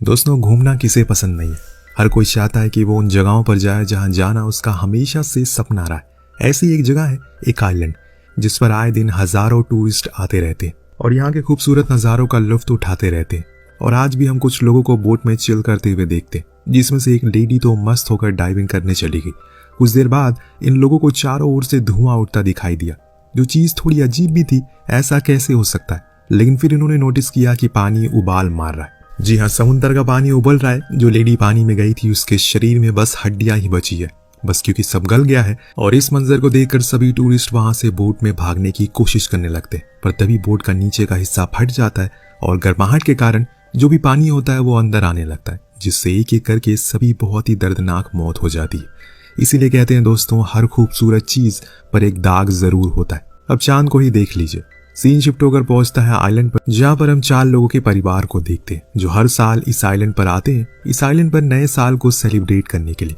दोस्तों, घूमना किसे पसंद नहीं है। हर कोई चाहता है कि वो उन जगहों पर जाए जहां जाना उसका हमेशा से सपना रहा है। ऐसी एक जगह है, एक आइलैंड, जिस पर आए दिन हजारों टूरिस्ट आते रहते हैं और यहाँ के खूबसूरत नज़ारों का लुत्फ उठाते रहते हैं। और आज भी हम कुछ लोगों को बोट में चिल करते हुए देखते हैं, जिसमें से एक लेडी तो मस्त होकर डाइविंग करने चली गई। कुछ देर बाद इन लोगों को चारों ओर से धुआं उठता दिखाई दिया, जो चीज थोड़ी अजीब भी थी। ऐसा कैसे हो सकता है? लेकिन फिर इन्होंने नोटिस किया कि पानी उबाल मार रहा है। जी हाँ, समुद्र का पानी उबल रहा है। जो लेडी पानी में गई थी उसके शरीर में बस हड्डियां ही बची है, बस क्योंकि सब गल गया है। और इस मंजर को देखकर सभी टूरिस्ट वहां से बोट में भागने की कोशिश करने लगते हैं, पर तभी बोट का नीचे का हिस्सा फट जाता है और गर्माहट के कारण जो भी पानी होता है वो अंदर आने लगता है, जिससे एक एक करके सभी बहुत ही दर्दनाक मौत हो जाती है। इसीलिए कहते हैं दोस्तों, हर खूबसूरत चीज पर एक दाग जरूर होता है। अब चांद को ही देख लीजिए। सीन शिफ्ट होकर पहुंचता है आइलैंड पर, जहां पर हम 4 लोगों के परिवार को देखते हैं, जो हर साल इस आइलैंड पर आते हैं, इस आइलैंड पर नए साल को सेलिब्रेट करने के लिए।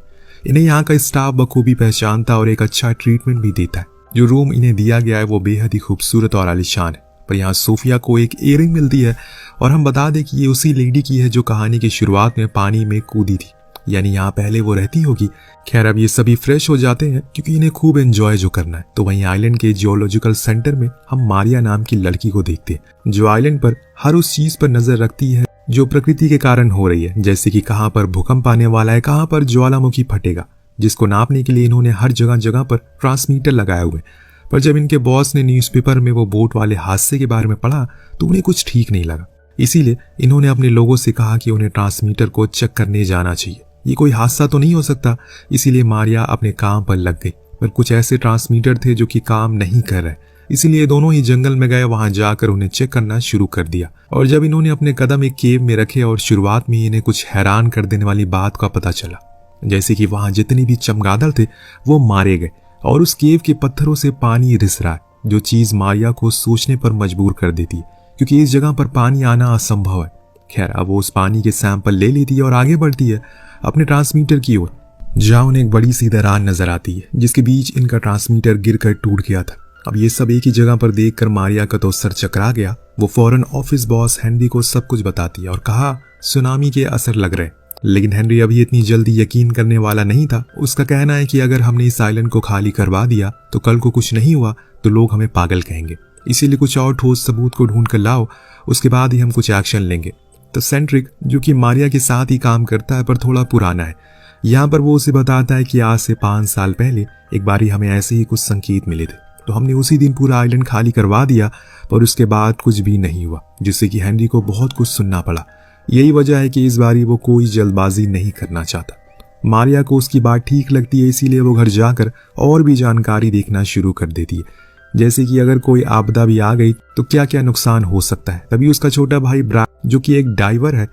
इन्हें यहाँ का स्टाफ बखूबी पहचानता और एक अच्छा ट्रीटमेंट भी देता है। जो रूम इन्हें दिया गया है वो बेहद ही खूबसूरत और आलीशान है। पर यहाँ सोफिया को एक इयरिंग मिलती है और हम बता दें कि ये उसी लेडी की है जो कहानी की शुरुआत में पानी में कूदी थी, यानी यहाँ पहले वो रहती होगी। खैर, अब ये सभी फ्रेश हो जाते हैं क्योंकि इन्हें खूब एंजॉय जो करना है। तो वहीं आइलैंड के जियोलॉजिकल सेंटर में हम मारिया नाम की लड़की को देखते हैं, जो आइलैंड पर हर उस चीज पर नजर रखती है जो प्रकृति के कारण हो रही है, जैसे कि कहाँ पर भूकंप आने वाला है, कहाँ पर ज्वालामुखी फटेगा, जिसको नापने के लिए इन्होंने हर जगह जगह पर ट्रांसमीटर लगाए हुए। पर जब इनके बॉस ने न्यूज़पेपर में वो बोट वाले हादसे के बारे में पढ़ा तो उन्हें कुछ ठीक नहीं लगा। इसीलिए इन्होंने अपने लोगों से कहा कि उन्हें ट्रांसमीटर को चेक करने जाना चाहिए। ये कोई हादसा तो नहीं हो सकता। इसीलिए मारिया अपने काम पर लग गई, पर कुछ ऐसे ट्रांसमीटर थे जो कि काम नहीं कर रहे। इसीलिए दोनों ही जंगल में गए, वहां जाकर उन्हें चेक करना शुरू कर दिया। और जब इन्होंने अपने कदम एक केव में रखे और शुरुआत में इन्हें कुछ हैरान कर देने वाली बात का पता चला, जैसे कि वहां जितने भी चमगादड़ थे वो मारे गए और उस केव के पत्थरों से पानी रिस रहा है, जो चीज मारिया को सोचने पर मजबूर कर देती है, क्योंकि इस जगह पर पानी आना असंभव है। खैर, अब वो उस पानी के सैंपल ले लेती है और आगे बढ़ती है अपने ट्रांसमीटर की ओर, जहां उन्हें एक बड़ी सी दरार नजर आती है, जिसके बीच इनका ट्रांसमीटर गिरकर टूट गया था। अब ये सब एक ही जगह पर देखकर मारिया का तो सर चकरा गया। वो फौरन ऑफिस बॉस हेनरी को सब कुछ बताती है और कहा सुनामी के असर लग रहे। लेकिन हेनरी अभी इतनी जल्दी यकीन करने वाला नहीं था। उसका कहना है कि अगर हमने इस आइलैंड को खाली करवा दिया तो कल को कुछ नहीं हुआ तो लोग हमें पागल कहेंगे। इसीलिए कुछ और ठोस सबूत को ढूंढ कर लाओ, उसके बाद ही हम कुछ एक्शन लेंगे। तो सेंट्रिक, जो कि मारिया के साथ ही काम करता है पर थोड़ा पुराना है, यहाँ पर वो उसे बताता है कि आज से 5 साल पहले एक बारी हमें ऐसे ही कुछ संकेत मिले थे, तो हमने उसी दिन पूरा आइलैंड खाली करवा दिया, पर उसके बाद कुछ भी नहीं हुआ, जिससे कि हेनरी को बहुत कुछ सुनना पड़ा। यही वजह है कि इस बारी वो कोई जल्दबाजी नहीं करना चाहता। मारिया को उसकी बात ठीक लगती है, इसीलिए वो घर जाकर और भी जानकारी देखना शुरू कर देती है, जैसे कि अगर कोई आपदा भी आ गई तो क्या क्या नुकसान हो सकता है। तभी उसका छोटा भाई ब्रैड, जो कि एक डाइवर है,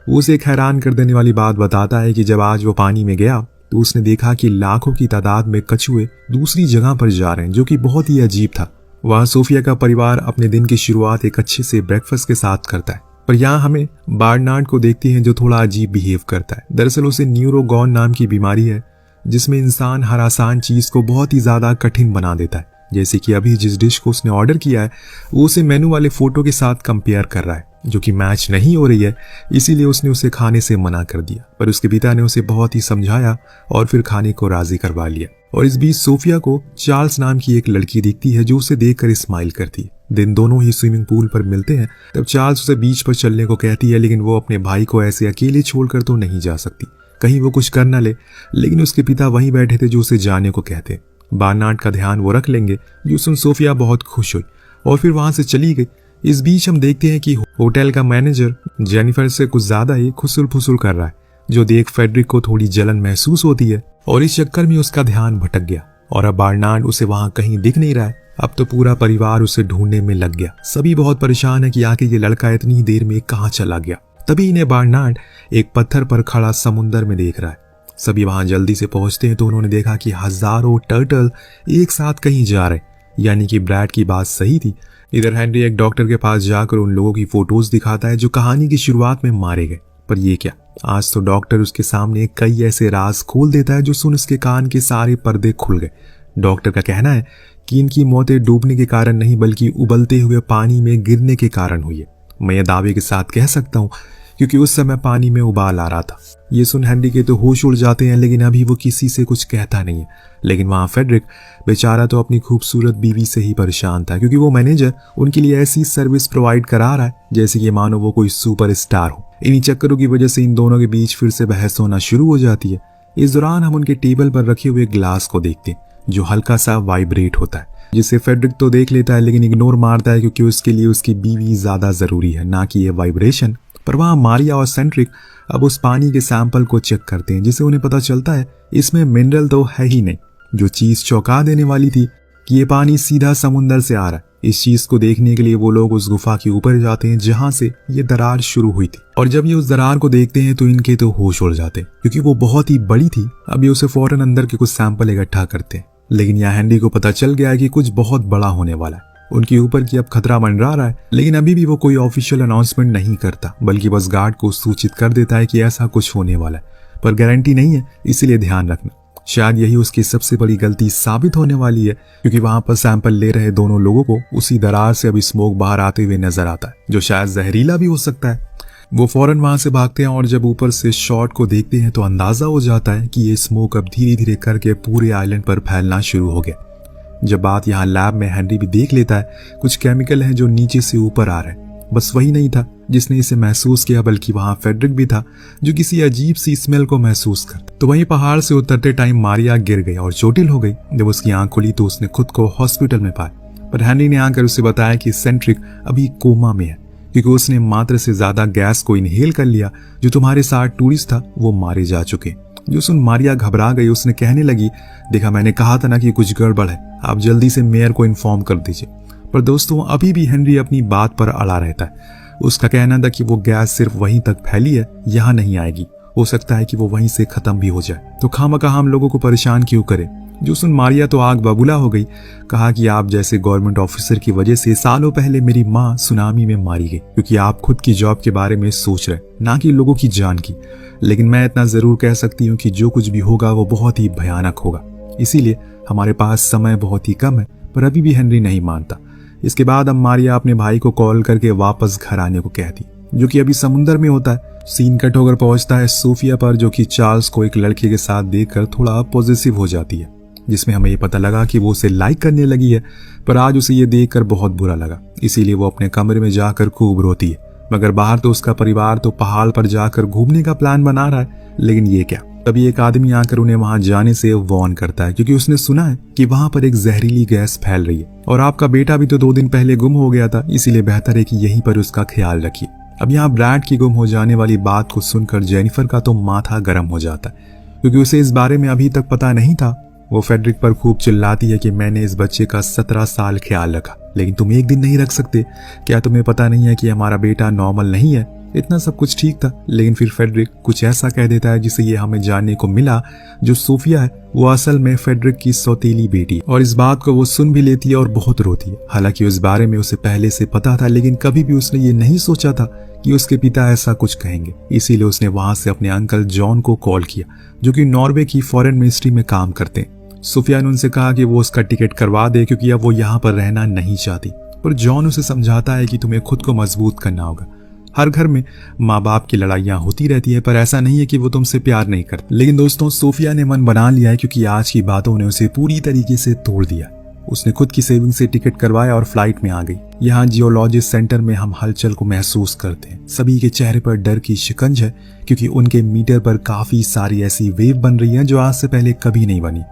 वो उसे एक हैरान कर देने वाली बात बताता है कि जब आज वो पानी में गया तो उसने देखा कि लाखों की तादाद में कछुए दूसरी जगह पर जा रहे हैं, जो कि बहुत ही अजीब था। वहाँ सोफिया का परिवार अपने दिन की शुरुआत एक अच्छे से ब्रेकफास्ट के साथ करता है, पर यहाँ हमें बार्नार्ड को देखते हैं जो थोड़ा अजीब बिहेव करता है। दरअसल उसे न्यूरोगॉन नाम की बीमारी है, जिसमें इंसान हर आसान चीज को बहुत ही ज्यादा कठिन बना देता है। जैसे कि अभी जिस डिश को उसने ऑर्डर किया है वो उसे मेनू वाले फोटो के साथ कंपेयर कर रहा है, जो कि मैच नहीं हो रही है। इसीलिए उसने उसे खाने से मना कर दिया, पर उसके पिता ने उसे बहुत ही समझाया और फिर खाने को राजी करवा लिया। और इस बीच सोफिया को चार्ल्स नाम की एक लड़की दिखती है, जो उसे देखकर स्माइल करती है। दिन दोनों ही स्विमिंग पूल पर मिलते हैं। तब चार्ल्स उसे बीच पर चलने को कहती है, लेकिन वो अपने भाई को ऐसे अकेले छोड़कर तो नहीं जा सकती, कहीं वो कुछ कर न ले। लेकिन उसके पिता वहीं बैठे थे जो उसे जाने को कहते। बार्नार्ड का ध्यान वो रख लेंगे, जो सुन सोफिया बहुत खुश हुई और फिर वहां से चली गई। इस बीच हम देखते हैं कि होटल का मैनेजर जेनिफर से कुछ ज्यादा ही खुसुल फुसुल कर रहा है, जो देख फेडरिक को थोड़ी जलन महसूस होती है और इस चक्कर में उसका ध्यान भटक गया और अब बार्नार्ड उसे वहां कहीं दिख नहीं रहा है। अब तो पूरा परिवार उसे ढूंढने में लग गया। सभी बहुत परेशान है कि आखिर ये लड़का इतनी देर में कहाँ चला गया। तभी इन्हें बार्नार्ड एक पत्थर पर खड़ा समुद्र में देख रहा है। सभी वहां जल्दी से पहुंचते हैं तो उन्होंने देखा कि हजारों टर्टल एक साथ कहीं जा रहे, यानी कि ब्रैड की बात सही थी। इधर हेनरी एक डॉक्टर के पास जाकर उन लोगों की फोटोज दिखाता है जो कहानी की शुरुआत में मारे गए। पर ये क्या, आज तो डॉक्टर उसके सामने कई ऐसे राज खोल देता है जो सुन उसके कान के सारे पर्दे खुल गए। डॉक्टर का कहना है कि इनकी मौतें डूबने के कारण नहीं बल्कि उबलते हुए पानी में गिरने के कारण हुई है। मैं ये दावे के साथ कह सकता हूँ क्योंकि उस समय पानी में उबाल आ रहा था। ये सुन हेनरी के तो होश उड़ जाते हैं, लेकिन अभी वो किसी से कुछ कहता नहीं है। लेकिन वहां फेडरिक बेचारा तो अपनी खूबसूरत बीवी से ही परेशान था, क्योंकि वो मैनेजर उनके लिए ऐसी सर्विस प्रोवाइड करा रहा है जैसे कि मानो वो कोई सुपर स्टार हो। इन्हीं चक्करों की वजह से इन दोनों के बीच फिर से बहस होना शुरू हो जाती है। इस दौरान हम उनके टेबल पर रखे हुए ग्लास को देखते हैं जो हल्का सा वाइब्रेट होता है, जिसे फेडरिक तो देख लेता है लेकिन इग्नोर मारता है, क्योंकि उसके लिए उसकी बीवी ज्यादा जरूरी है, ना कि ये वाइब्रेशन। पर वहां मारिया और सेंट्रिक अब उस पानी के सैंपल को चेक करते हैं, जिसे उन्हें पता चलता है इसमें मिनरल तो है ही नहीं। जो चीज चौंका देने वाली थी कि ये पानी सीधा समुंदर से आ रहा है। इस चीज को देखने के लिए वो लोग उस गुफा के ऊपर जाते हैं जहां से ये दरार शुरू हुई थी। और जब ये उस दरार को देखते हैं तो इनके तो होश उड़ जाते हैं, क्योंकि वो बहुत ही बड़ी थी। अब ये उसे फौरन अंदर के कुछ सैंपल इकट्ठा करते हैं, लेकिन यहाँ हेनरी को पता चल गया है कि कुछ बहुत बड़ा होने वाला है। उनके ऊपर की अब खतरा मंडरा रहा है, लेकिन अभी भी वो कोई ऑफिशियल अनाउंसमेंट नहीं करता, बल्कि बस गार्ड को सूचित कर देता है कि ऐसा कुछ होने वाला है, पर गारंटी नहीं है, इसीलिए ध्यान रखना। शायद यही उसकी सबसे बड़ी गलती साबित होने वाली है, क्योंकि वहां पर सैंपल ले रहे दोनों लोगों को उसी दरार से अभी स्मोक बाहर आते हुए नजर आता है, जो शायद जहरीला भी हो सकता है। वो फौरन वहां से भागते हैं और जब ऊपर से शॉट को देखते हैं तो अंदाजा हो जाता है कि ये स्मोक अब धीरे धीरे करके पूरे आइलैंड पर फैलना शुरू हो गया। जब बात यहाँ लैब में हेनरी भी देख लेता है, कुछ केमिकल हैं जो नीचे से ऊपर आ रहे हैं। बस वही नहीं था जिसने इसे महसूस किया, बल्कि वहां फेडरिक भी था जो किसी अजीब सी स्मेल को महसूस करता। तो वहीं पहाड़ से उतरते टाइम मारिया गिर गई और चोटिल हो गई। जब उसकी आंख खुली तो उसने खुद को हॉस्पिटल में पाया, पर हेनरी ने आकर उसे बताया कि सेंट्रिक अभी कोमा में है, क्योंकि उसने मात्रा से ज्यादा गैस को इनहेल कर लिया। जो तुम्हारे साथ टूरिस्ट था वो मारे जा चुके। जो सुन मारिया घबरा गई। उसने कहने लगी, देखा मैंने कहा था ना कि कुछ गड़बड़ है, आप जल्दी से मेयर को इन्फॉर्म कर दीजिए। पर दोस्तों अभी भी हेनरी अपनी बात पर अड़ा रहता है। उसका कहना था कि वो गैस सिर्फ वहीं तक फैली है, यहाँ नहीं आएगी। हो सकता है कि वो वहीं से खत्म भी हो जाए, तो खामखा हम लोगों को परेशान क्यों करे। जो सुन मारिया तो आग बबूला हो गई। कहा कि आप जैसे गवर्नमेंट ऑफिसर की वजह से सालों पहले मेरी माँ सुनामी में मारी गई, क्योंकि आप खुद की जॉब के बारे में सोच रहे, ना कि लोगों की जान की। लेकिन मैं इतना जरूर कह सकती हूँ कि जो कुछ भी होगा वो बहुत ही भयानक होगा, इसीलिए हमारे पास समय बहुत ही कम है। पर अभी भी हेनरी नहीं मानता। इसके बाद अब मारिया अपने भाई को कॉल करके वापस घर आने को कहती, जो कि अभी समुद्र में होता है। सीन कट होकर पहुंचता है सोफिया पर, जो कि चार्ल्स को एक लड़के के साथ देखकर थोड़ा पॉजिटिव हो जाती है, जिसमें हमें ये पता लगा कि वो उसे लाइक करने लगी है। पर आज उसे ये देखकर बहुत बुरा लगा, इसीलिए वो अपने कमरे में जाकर खूब रोती है। मगर बाहर तो उसका परिवार तो पहाड़ पर जाकर घूमने का प्लान बना रहा है, लेकिन ये क्या। तभी एक आदमी आकर उन्हें वहां जाने से वार्न करता है, क्योंकि उसने सुना है कि वहां पर एक जहरीली गैस फैल रही है और आपका बेटा भी तो 2 दिन पहले गुम हो गया था, इसीलिए बेहतर है कि यहीं पर उसका ख्याल रखिए। अब यहाँ ब्रैड की गुम हो जाने वाली बात को सुनकर जेनिफर का तो माथा गर्म हो जाता है, क्योंकि उसे इस बारे में अभी तक पता नहीं था। वो फेडरिक पर खूब चिल्लाती है कि मैंने इस बच्चे का 17 साल ख्याल रखा, लेकिन तुम एक दिन नहीं रख सकते। क्या तुम्हें पता नहीं है कि हमारा बेटा नॉर्मल नहीं है। इतना सब कुछ ठीक था, लेकिन फिर फेडरिक कुछ ऐसा कह देता है जिसे ये हमें जानने को मिला, जो सोफिया है वो असल में फेडरिक की सौतेली बेटी है। और इस बात को वो सुन भी लेती है और बहुत रोती है। हालांकि उस बारे में उसे पहले से पता था, लेकिन कभी भी उसने ये नहीं सोचा था कि उसके पिता ऐसा कुछ कहेंगे। इसीलिए उसने वहां से अपने अंकल जॉन को कॉल किया, जो कि नॉर्वे की फॉरेन मिनिस्ट्री में काम करते हैं। सोफिया ने उनसे कहा कि वो उसका टिकट करवा दे, क्योंकि अब वो यहाँ पर रहना नहीं चाहती। पर जॉन उसे समझाता है कि तुम्हें खुद को मजबूत करना होगा। हर घर में माँ बाप की लड़ाइयाँ होती रहती है, पर ऐसा नहीं है कि वो तुमसे प्यार नहीं करते। लेकिन दोस्तों सोफिया ने मन बना लिया है, क्योंकि आज की बातों ने उसे पूरी तरीके से तोड़ दिया। उसने खुद की सेविंग से टिकट करवाया और फ्लाइट में आ गई। यहाँ जियोलॉजिस्ट सेंटर में हम हलचल को महसूस करते हैं। सभी के चेहरे पर डर की शिकंज है, क्योंकि उनके मीटर पर काफी सारी ऐसी वेव बन रही हैं जो आज से पहले कभी नहीं बनी।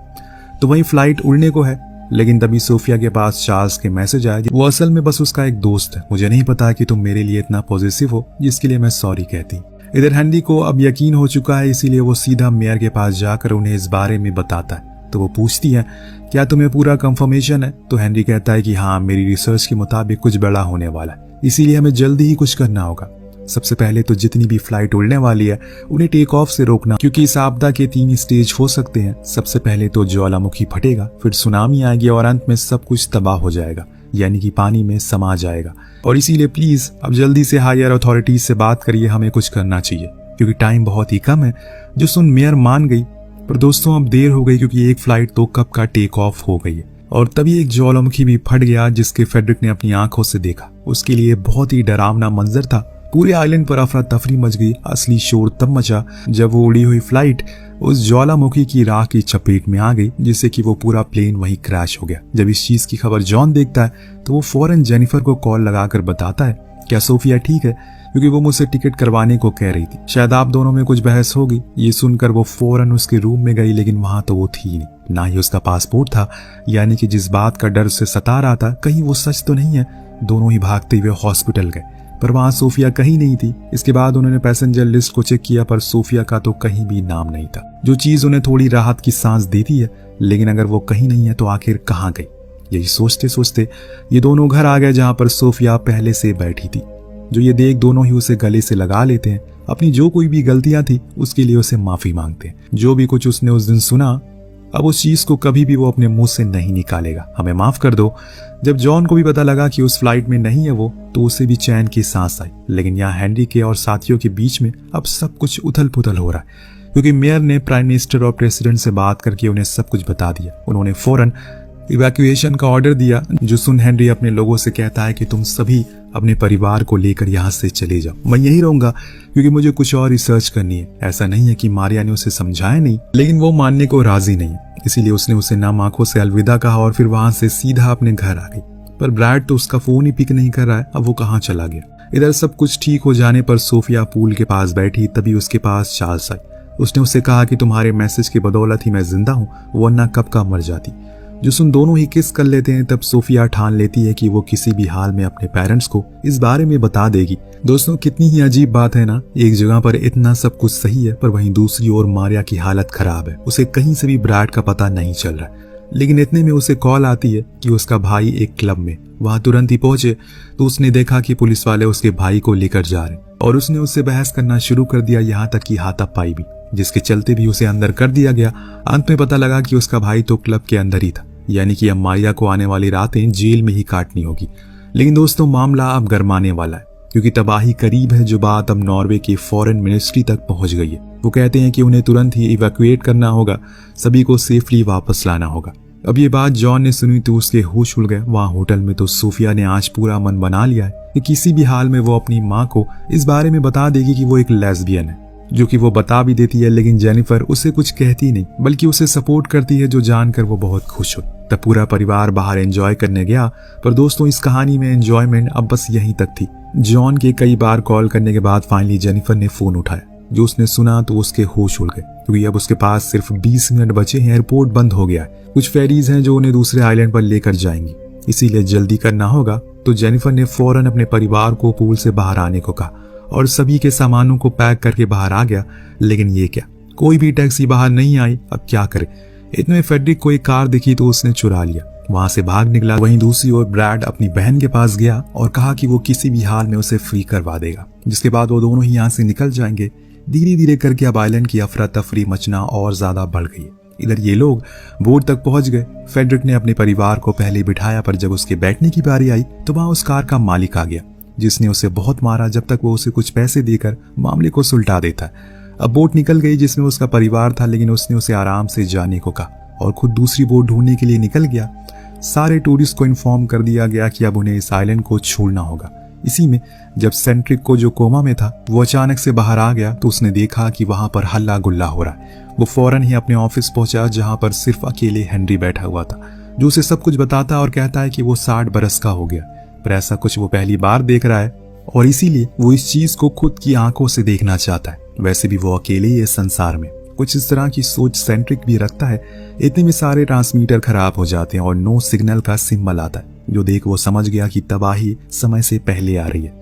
तो वही फ्लाइट उड़ने को है, लेकिन तभी सोफिया के पास चार्ल्स के मैसेज आया। वो असल में बस उसका एक दोस्त है। मुझे नहीं पता कि तुम मेरे लिए इतना पॉजिटिव हो, जिसके लिए मैं सॉरी कहती। इधर हेनरी को अब यकीन हो चुका है, इसीलिए वो सीधा मेयर के पास जाकर उन्हें इस बारे में बताता है। तो वो पूछती है, क्या तुम्हें पूरा कंफर्मेशन है? तो हेनरी कहता है कि हाँ, मेरी रिसर्च के मुताबिक कुछ बड़ा होने वाला है, इसीलिए हमें जल्दी ही कुछ करना होगा। सबसे पहले तो जितनी भी फ्लाइट उड़ने वाली है उन्हें टेक ऑफ से रोकना, क्योंकि इस आपदा के 3 स्टेज हो सकते हैं। सबसे पहले तो ज्वालामुखी फटेगा, फिर सुनामी आएगी और अंत में सब कुछ तबाह हो जाएगा, यानी कि पानी में समा जाएगा। और इसीलिए प्लीज अब जल्दी से हायर अथॉरिटीज से बात करिए, हमें कुछ करना चाहिए, क्योंकि टाइम बहुत ही कम है। जो सुन मेयर मान गई, पर दोस्तों अब देर हो गई, क्योंकि एक फ्लाइट तो कब का टेक ऑफ हो गई है। और तभी एक ज्वालामुखी भी फट गया, जिसके फेडरिक ने अपनी आंखों से देखा। उसके लिए बहुत ही डरावना मंजर था। पूरे आइलैंड पर अफरा तफरी मच गई। असली शोर तब मचा जब वो उड़ी हुई फ्लाइट उस ज्वालामुखी की राख की चपेट में आ गई, जिससे कि वो पूरा प्लेन वहीं क्रैश हो गया। जब इस चीज की खबर जॉन देखता है तो वो फौरन जेनिफर को कॉल लगाकर बताता है क्या सोफिया ठीक है, क्योंकि वो मुझसे टिकट करवाने को कह रही थी। शायद आप दोनों में कुछ बहस होगी। ये सुनकर वो फौरन उसके रूम में गई, लेकिन वहां तो वो थी नहीं, ना ही उसका पासपोर्ट था। यानी कि जिस बात का डर से सता रहा था कहीं वो सच तो नहीं है। दोनों ही भागते हुए हॉस्पिटल गए, पर वहां सोफिया कहीं नहीं थी। इसके बाद उन्होंने पैसेंजर लिस्ट को चेक किया, पर सोफिया का तो कहीं भी नाम नहीं था, जो चीज उन्हें थोड़ी राहत की सांस देती है। लेकिन अगर वो कहीं नहीं है तो आखिर कहाँ गई? यही सोचते सोचते ये दोनों घर आ गए, जहां पर सोफिया पहले से बैठी थी। जो ये देख दोनों ही उसे गले से लगा लेते हैं। अपनी जो कोई भी गलतियां थी उसके लिए उसे माफी मांगते हैं। जो भी कुछ उसने उस दिन सुना, अब उस चीज को कभी भी वो अपने मुंह से नहीं निकालेगा। हमें माफ कर दो। जब जॉन को भी पता लगा कि उस फ्लाइट में नहीं है वो, तो उसे भी चैन की सांस आई। लेकिन यहाँ हेनरी के और साथियों के बीच में अब सब कुछ उथल पुथल हो रहा है, क्योंकि मेयर ने प्राइम मिनिस्टर और प्रेसिडेंट से बात करके उन्हें सब कुछ बता दिया। उन्होंने फौरन इवैक्यूएशन का ऑर्डर दिया। जो सुन हेनरी अपने लोगों से कहता है कि तुम सभी अपने परिवार को लेकर यहाँ से चले जाओ, मैं यही रहूंगा क्योंकि मुझे कुछ और रिसर्च करनी है। ऐसा नहीं है कि मारिया ने उसे समझाया नहीं, लेकिन वो मानने को राजी नहीं, इसीलिए उसने उसे नाम आंखों से अलविदा कहा और फिर वहां से सीधा अपने घर आ गई। पर ब्रैड तो उसका फोन ही पिक नहीं कर रहा है। अब वो कहाँ चला गया? इधर सब कुछ ठीक हो जाने पर सोफिया पूल के पास बैठी, तभी उसके पास चार्ल्स आई। उसने उससे कहा कि तुम्हारे मैसेज की बदौलत ही मैं जिंदा हूँ, वरना कब का मर जाती। जो सुन दोनों ही किस कर लेते हैं, तब सोफिया ठान लेती है कि वो किसी भी हाल में अपने पेरेंट्स को इस बारे में बता देगी। दोस्तों, कितनी ही अजीब बात है ना, एक जगह पर इतना सब कुछ सही है, पर वहीं दूसरी ओर मारिया की हालत खराब है। उसे कहीं से भी ब्रैड का पता नहीं चल रहा। लेकिन इतने में उसे कॉल आती है कि उसका भाई एक क्लब में। वहां तुरंत ही पहुंचे तो उसने देखा कि पुलिस वाले उसके भाई को लेकर जा रहे, और उसने उससे बहस करना शुरू कर दिया, यहाँ तक कि हाथापाई भी, जिसके चलते भी उसे अंदर कर दिया गया। अंत में पता लगा कि उसका भाई तो क्लब के अंदर ही था, यानी कि अब मारिया को आने वाली रातें जेल में ही काटनी होगी। लेकिन दोस्तों, मामला अब गरमाने वाला है, क्योंकि तबाही करीब है। जो बात अब नॉर्वे की फॉरेन मिनिस्ट्री तक पहुंच गई है। वो कहते हैं कि उन्हें तुरंत ही इवैक्यूएट करना होगा, सभी को सेफली वापस लाना होगा। अब ये बात जॉन ने सुनी तो उसके होश उड़ गए। वहां होटल में तो सोफिया ने आज पूरा मन बना लिया है कि किसी भी हाल में वो अपनी माँ को इस बारे में बता देगी कि वो एक लेस्बियन है, जो कि वो बता भी देती है। लेकिन जेनिफर उसे कुछ कहती नहीं, बल्कि उसे सपोर्ट करती है, जो जानकर वो बहुत खुश हो। तब पूरा परिवार बाहर एंजॉय करने गया। पर दोस्तों, इस कहानी में एंजॉयमेंट अब बस यहीं तक थी। जॉन के कई बार कॉल करने के बाद फाइनली जेनिफर ने फोन उठाया। जो उसने सुना तो उसके होश उड़ गए, क्योंकि अब उसके पास सिर्फ 20 मिनट बचे हैं। एयरपोर्ट बंद हो गया है। कुछ फेरीज हैं जो उन्हें दूसरे आइलैंड पर लेकर जाएंगी, इसीलिए जल्दी करना होगा। तो जेनिफर ने फौरन अपने परिवार को पूल से बाहर आने को कहा और सभी के सामानों को पैक करके बाहर आ गया। लेकिन ये क्या, कोई भी टैक्सी बाहर नहीं आई। अब क्या करे? इतने फेडरिक को एक कार दिखी तो उसने चुरा लिया, वहां से भाग निकला। वहीं दूसरी ओर ब्रैड अपनी बहन के पास गया और कहा कि वो किसी भी हाल में उसे फ्री करवा देगा, जिसके बाद वो दोनों ही यहाँ से निकल जाएंगे। धीरे धीरे करके अब आइलैंड की अफरा तफरी मचना और ज्यादा बढ़ गई। इधर ये लोग बोट तक पहुंच गए। फेडरिक ने अपने परिवार को पहले बिठाया, पर जब उसके बैठने की बारी आई तो वहां उस कार का मालिक आ गया, जिसने उसे बहुत मारा, जब तक वो उसे कुछ पैसे देकर मामले को सुलटा देता। अब बोट निकल गई जिसमें उसका परिवार था, लेकिन उसने उसे आराम से जाने को कहा और खुद दूसरी बोट ढूंढने के लिए निकल गया। सारे टूरिस्ट को इन्फॉर्म कर दिया गया कि अब उन्हें इस आइलैंड को छोड़ना होगा। इसी में जब सेंट्रिक को, जो कोमा में था, वो अचानक से बाहर आ गया तो उसने देखा कि वहां पर हल्ला गुल्ला हो रहा है। वो फौरन ही अपने ऑफिस पहुंचा, जहां पर सिर्फ अकेले हेनरी बैठा हुआ था, जो उसे सब कुछ बताता और कहता है कि वो 60 बरस का हो गया। पर ऐसा कुछ वो पहली बार देख रहा है और इसीलिए वो इस चीज को खुद की आंखों से देखना चाहता है। वैसे भी वो अकेले ही है संसार में। कुछ इस तरह की सोच सेंट्रिक भी रखता है। इतने में सारे ट्रांसमीटर खराब हो जाते हैं और नो सिग्नल का सिंबल आता है, जो देख वो समझ गया कि तबाही समय से पहले आ रही है।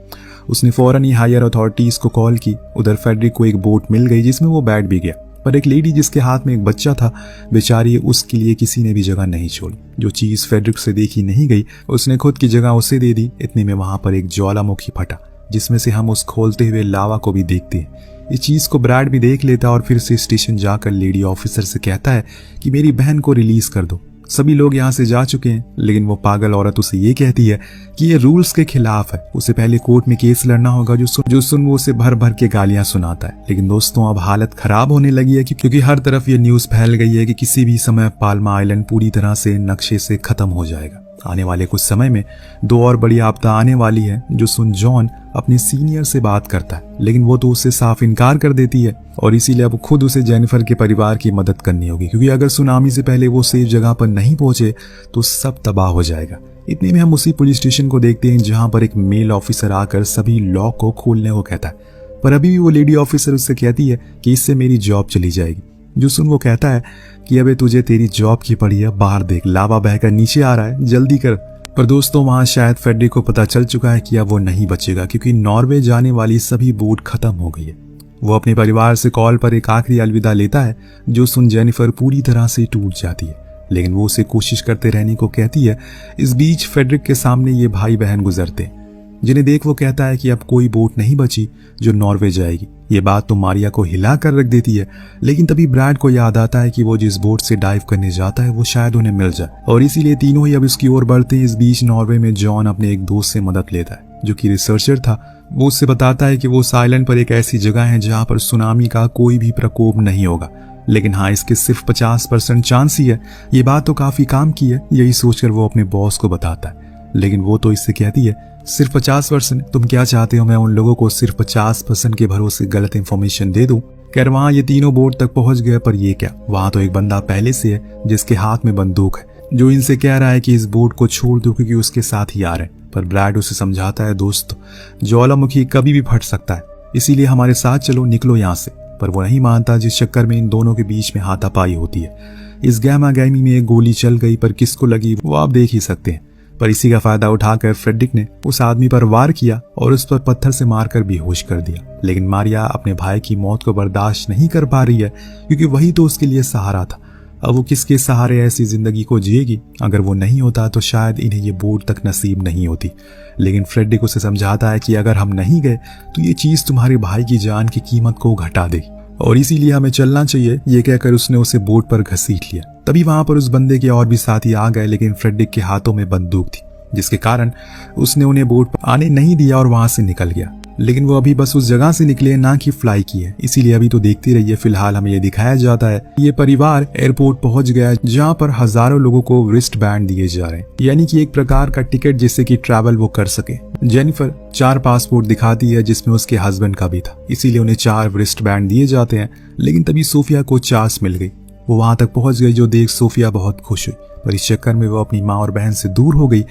उसने फौरन ही हायर अथॉरिटीज को कॉल की। उधर फेडरिक को एक बोट मिल गई जिसमें वो बैठ भी गया, पर एक लेडी जिसके हाथ में एक बच्चा था, बेचारी, उसके लिए किसी ने भी जगह नहीं छोड़ी। जो चीज फेडरिक से देखी नहीं गई उसने खुद की जगह उसे दे दी। इतने में वहां पर एक ज्वालामुखी फटा, जिसमें से हम उस खोलते हुए लावा को भी देखते हैं। इस चीज को ब्रैड भी देख लेता और फिर से स्टेशन जाकर लेडी ऑफिसर से कहता है कि मेरी बहन को रिलीज कर दो। सभी लोग यहाँ से जा चुके हैं, लेकिन वो पागल औरत उसे ये कहती है कि ये रूल्स के खिलाफ है, उसे पहले कोर्ट में केस लड़ना होगा। जो सुन वो उसे भर भर के गालियां सुनाता है। लेकिन दोस्तों, अब हालत खराब होने लगी है, क्योंकि हर तरफ ये न्यूज फैल गई है कि किसी भी समय पाल्मा आइलैंड पूरी तरह से नक्शे से खत्म हो जाएगा। आने वाले कुछ समय में दो और बड़ी आपदा आने वाली है, जो सुन जॉन अपने सीनियर से बात करता है, लेकिन वो तो उससे साफ इनकार कर देती है और इसीलिए अब खुद उसे जेनिफर के परिवार की मदद करनी होगी, क्योंकि अगर सुनामी से पहले वो सेफ जगह पर नहीं पहुंचे तो सब तबाह हो जाएगा। इतने में हम उसी पुलिस स्टेशन को देखते हैं जहां पर एक मेल ऑफिसर आकर सभी लॉक को खोलने को कहता है, पर अभी भी वो लेडी ऑफिसर उससे कहती है कि इससे मेरी जॉब चली जाएगी। जो सुन वो कहता है कि अबे तुझे तेरी जॉब की पड़ी है, बाहर देख लावा बहकर नीचे आ रहा है, जल्दी कर। पर दोस्तों वहां शायद फ्रेडरिक को पता चल चुका है कि अब वो नहीं बचेगा, क्योंकि नॉर्वे जाने वाली सभी बोट खत्म हो गई है। वो अपने परिवार से कॉल पर एक आखिरी अलविदा लेता है। जो सुन जेनिफर पूरी तरह से टूट जाती है, लेकिन वो उसे कोशिश करते रहने को कहती है। इस बीच फ्रेडरिक के सामने ये भाई बहन गुजरते हैं, जिन्हें देख वो कहता है कि अब कोई बोट नहीं बची जो नॉर्वे जाएगी। ये बात तो मारिया को हिला कर रख देती है, लेकिन तभी ब्रैड को याद आता है कि वो जिस बोट से डाइव करने जाता है वो शायद उन्हें मिल जाए, और इसीलिए तीनों ही अब इसकी ओर बढ़ते हैं। इस बीच नॉर्वे में जॉन अपने एक दोस्त से मदद लेता है, जो कि रिसर्चर था। वो उससे बताता है कि वो उस आइलैंड पर एक ऐसी जगह है जहां पर सुनामी का कोई भी प्रकोप नहीं होगा, लेकिन हाँ इसके सिर्फ 50% चांस ही है। ये बात तो काफी काम की है, यही सोचकर वो अपने बॉस को बताता है, लेकिन वो तो इससे कहती है सिर्फ 50%? तुम क्या चाहते हो मैं उन लोगों को सिर्फ 50% के भरोसे गलत इंफॉर्मेशन दे दूं? खैर वहां ये तीनों बोट तक पहुंच गए, पर ये क्या, वहां तो एक बंदा पहले से है जिसके हाथ में बंदूक है, जो इनसे कह रहा है कि इस बोट को छोड़ दो क्योंकि उसके साथ ही आ रहे हैं। पर ब्रैड उसे समझाता है, दोस्त ज्वालामुखी कभी भी फट सकता है, इसीलिए हमारे साथ चलो, निकलो यहाँ से। पर वो नहीं मानता, जिस चक्कर में इन दोनों के बीच में हाथापाई होती है। इस गहमा गहमी में एक गोली चल गई, पर किसको लगी वो आप देख ही सकते हैं। पर इसी का फायदा उठाकर फ्रेडरिक ने उस आदमी पर वार किया और उस पर पत्थर से मारकर बेहोश कर दिया। लेकिन मारिया अपने भाई की मौत को बर्दाश्त नहीं कर पा रही है, क्योंकि वही तो उसके लिए सहारा था। अब वो किसके सहारे ऐसी जिंदगी को जिएगी? अगर वो नहीं होता तो शायद इन्हें ये बोट तक नसीब नहीं होती। लेकिन फ्रेडरिक उसे समझाता है कि अगर हम नहीं गए तो ये चीज तुम्हारे भाई की जान की कीमत को घटा देगी, और इसीलिए हमें चलना चाहिए। ये कहकर उसने उसे बोट पर घसीट लिया। तभी वहां पर उस बंदे के और भी साथी आ गए, लेकिन फ्रेडरिक के हाथों में बंदूक थी, जिसके कारण उसने उन्हें बोट पर आने नहीं दिया और वहां से निकल गया। लेकिन वो अभी बस उस जगह से निकले, ना कि फ्लाई किए, इसीलिए अभी तो देखते रहिए। फिलहाल हमें ये दिखाया जाता है ये परिवार एयरपोर्ट पहुंच गया, जहां पर हजारों लोगों को रिस्ट बैंड दिए जा रहे हैं, यानी कि एक प्रकार का टिकट जिससे कि ट्रैवल वो कर सके। जेनिफर 4 पासपोर्ट दिखाती है, जिसमें उसके हस्बैंड का भी था, इसीलिए उन्हें 4 रिस्ट बैंड दिए जाते हैं। लेकिन तभी सोफिया को चांस मिल गई, वो वहां तक पहुंच गई, जो देख सोफिया बहुत खुश हुई। पर इस चक्कर में वो अपनी माँ और बहन से दूर हो गई।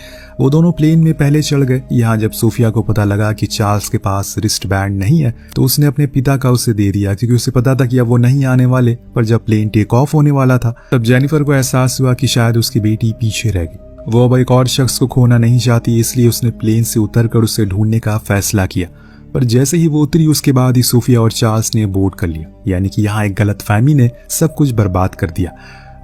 वो दोनों प्लेन में पहले चढ़ गए। यहाँ जब सोफिया को पता लगा कि चार्ल्स के पास रिस्ट बैंड नहीं है, तो उसने अपने पिता का उसे दे दिया, क्योंकि उसे पता था कि अब वो नहीं आने वाले। पर जब प्लेन टेक ऑफ होने वाला था, तब जेनिफर को एहसास हुआ कि शायद उसकी बेटी पीछे रह गई। वो अब एक और शख्स को खोना नहीं चाहती, इसलिए उसने प्लेन से उतरकर उसे ढूंढने का फैसला किया। पर जैसे ही वो उतरी, उसके बाद ही सोफिया और चार्ल्स ने बोर्ड कर लिया, यानी कि यहाँ एक गलतफहमी ने सब कुछ बर्बाद कर दिया।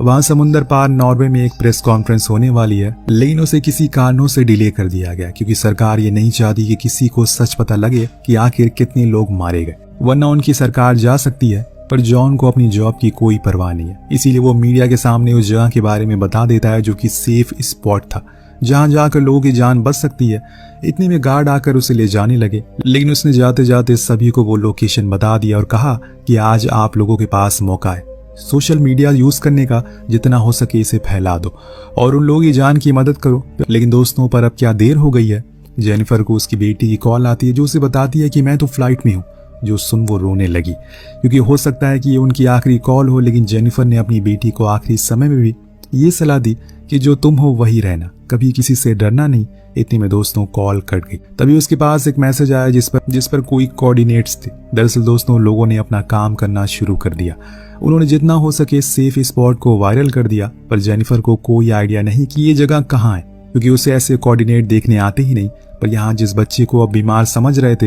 वहां समुद्र पार नॉर्वे में एक प्रेस कॉन्फ्रेंस होने वाली है, लेकिन उसे किसी कारणों से डिले कर दिया गया, क्योंकि सरकार ये नहीं चाहती कि किसी को सच पता लगे कि आखिर कितने लोग मारे गए, वरना उनकी सरकार जा सकती है। पर जॉन को अपनी जॉब की कोई परवाह नहीं है, इसीलिए वो मीडिया के सामने उस जगह के बारे में बता देता है जो कि सेफ स्पॉट था, जहां जाकर लोगों की जान बच सकती है। इतने में गार्ड आकर उसे ले जाने लगे, लेकिन उसने जाते जाते सभी को वो लोकेशन बता दिया और कहा कि आज आप लोगों के पास मौका है सोशल मीडिया यूज करने का, जितना हो सके इसे फैला दो और उन लोगों की जान की मदद करो। लेकिन दोस्तों, पर अब क्या देर हो गई है। जेनिफर को उसकी बेटी की कॉल आती है, जो उसे बताती है कि मैं तो फ्लाइट में हूँ। जो सुन वो रोने लगी, क्योंकि हो सकता है कि ये उनकी आखिरी कॉल हो। लेकिन जेनिफर ने अपनी बेटी को आखिरी समय में भी ये सलाह दी कि जो तुम हो वही रहना, कभी किसी से डरना नहीं। इतने में दोस्तों कॉल कट गई। तभी उसके पास एक मैसेज आया जिस पर कोई कोऑर्डिनेट्स थे। दरअसल दोस्तों, लोगों ने अपना काम करना शुरू कर दिया। उन्होंने जितना हो सके सेफ स्पॉट को वायरल कर दिया, पर जेनिफर को कोई आइडिया नहीं कि ये जगह कहाँ है, क्योंकि उसे ऐसे कोऑर्डिनेट देखने आते ही नहीं। पर यहाँ जिस बच्चे को अब बीमार समझ रहे थे,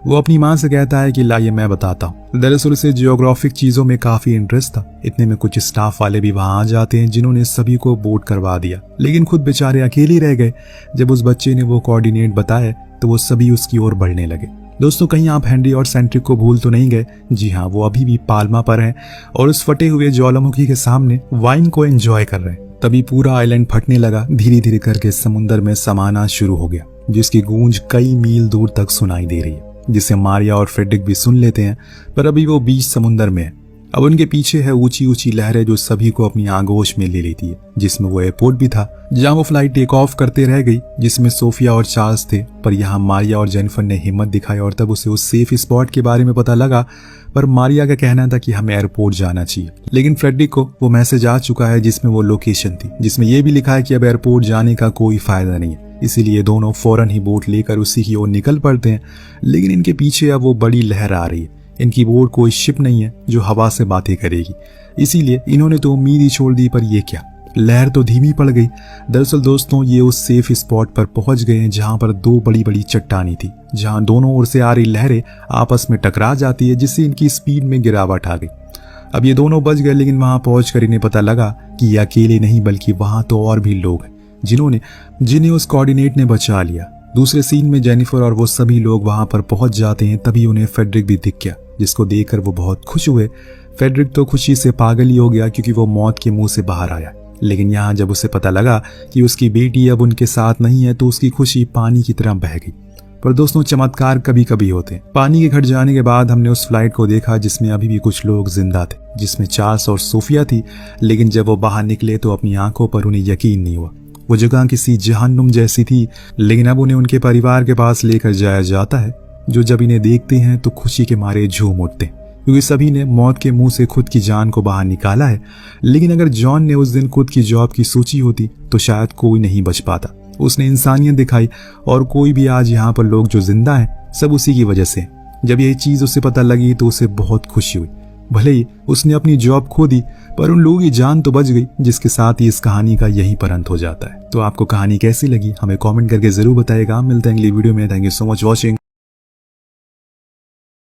वो अपनी माँ से कहता है कि लाइए मैं बताता हूँ। दरअसल उसे जियोग्राफिक चीजों में काफी इंटरेस्ट था। इतने में कुछ स्टाफ वाले भी वहां आ जाते हैं, जिन्होंने सभी को बोर्ड करवा दिया, लेकिन खुद बेचारे अकेले रह गए। जब उस बच्चे ने वो कोऑर्डिनेट बताए तो वो सभी उसकी ओर बढ़ने लगे। दोस्तों, कहीं आप हेनरी और सेंट्रिक को भूल तो नहीं गए? जी हाँ, वो अभी भी पाल्मा पर हैं और उस फटे हुए ज्वालामुखी के सामने वाइन को एंजॉय कर रहे हैं। तभी पूरा आइलैंड फटने लगा, धीरे धीरे करके समुद्र में समाना शुरू हो गया, जिसकी गूंज कई मील दूर तक सुनाई दे रही है, जिसे मारिया और फ्रेडरिक भी सुन लेते हैं। पर अभी वो बीच समुद्र में है। अब उनके पीछे है ऊंची ऊंची लहरें जो सभी को अपनी आगोश में ले लेती है, जिसमें वो एयरपोर्ट भी था जहां वो फ्लाइट टेक ऑफ करते रह गई, जिसमें सोफिया और चार्ल्स थे। पर यहाँ मारिया और जेनिफर ने हिम्मत दिखाई और तब उसे उस सेफ स्पॉट के बारे में पता लगा। पर मारिया का कहना था कि हमें एयरपोर्ट जाना चाहिए, लेकिन फ्रेडरिक को वो मैसेज आ चुका है जिसमें वो लोकेशन थी, जिसमें यह भी लिखा है कि अब एयरपोर्ट जाने का कोई फायदा नहीं है। इसीलिए दोनों फौरन ही बोट लेकर उसी की ओर निकल पड़ते हैं। लेकिन इनके पीछे अब वो बड़ी लहर आ रही है। इनकी बोट कोई शिप नहीं है जो हवा से बातें करेगी, इसीलिए इन्होंने तो उम्मीद ही छोड़ दी। पर ये क्या, लहर तो धीमी पड़ गई। दरअसल दोस्तों ये उस सेफ स्पॉट पर पहुंच गए हैं जहां पर दो बड़ी बड़ी चट्टानी थी, जहां दोनों ओर से आ रही लहरें आपस में टकरा जाती है, जिससे इनकी स्पीड में गिरावट आ गई। अब ये दोनों बच गए, लेकिन वहां पहुंचकर इन्हें पता लगा कि ये अकेले नहीं बल्कि वहां तो और भी लोग हैं जिन्हें उस कोऑर्डिनेट ने बचा लिया। दूसरे सीन में जेनिफर और वो सभी लोग वहां पर पहुंच जाते हैं। तभी उन्हें फेडरिक भी दिख गया, जिसको देखकर वो बहुत खुश हुए। फेडरिक तो खुशी से पागल ही हो गया क्योंकि वो मौत के मुंह से बाहर आया। लेकिन यहाँ जब उसे पता लगा कि उसकी बेटी अब उनके साथ नहीं है तो उसकी खुशी पानी की तरह बह गई। पर दोस्तों चमत्कार कभी कभी होते हैं। पानी के घट जाने के बाद हमने उस फ्लाइट को देखा जिसमें अभी भी कुछ लोग जिंदा थे, जिसमें चार्ल्स और सोफिया थी। लेकिन जब वो बाहर निकले तो अपनी आंखों पर उन्हें यकीन नहीं हुआ। वो जगह किसी जहन्नुम जैसी थी, लेकिन अब उन्हें उनके परिवार के पास लेकर जाया जाता है, जो जब इन्हें देखते हैं तो खुशी के मारे झूम उठते हैं, क्योंकि सभी ने मौत के मुंह से खुद की जान को बाहर निकाला है। लेकिन अगर जॉन ने उस दिन खुद की जॉब की सोची होती तो शायद कोई नहीं बच पाता। उसने इंसानियत दिखाई और कोई भी आज यहाँ पर लोग जो जिंदा हैं सब उसी की वजह से। जब यह चीज उसे पता लगी तो उसे बहुत खुशी हुई। भले ही उसने अपनी जॉब खो दी, पर उन लोगों की जान तो बच गई, जिसके साथ ही इस कहानी का यही पर अंत हो जाता है। तो आपको कहानी कैसी लगी हमें कमेंट करके जरूर बताइएगा। मिलते हैं अगली वीडियो में। Thank you so much watching.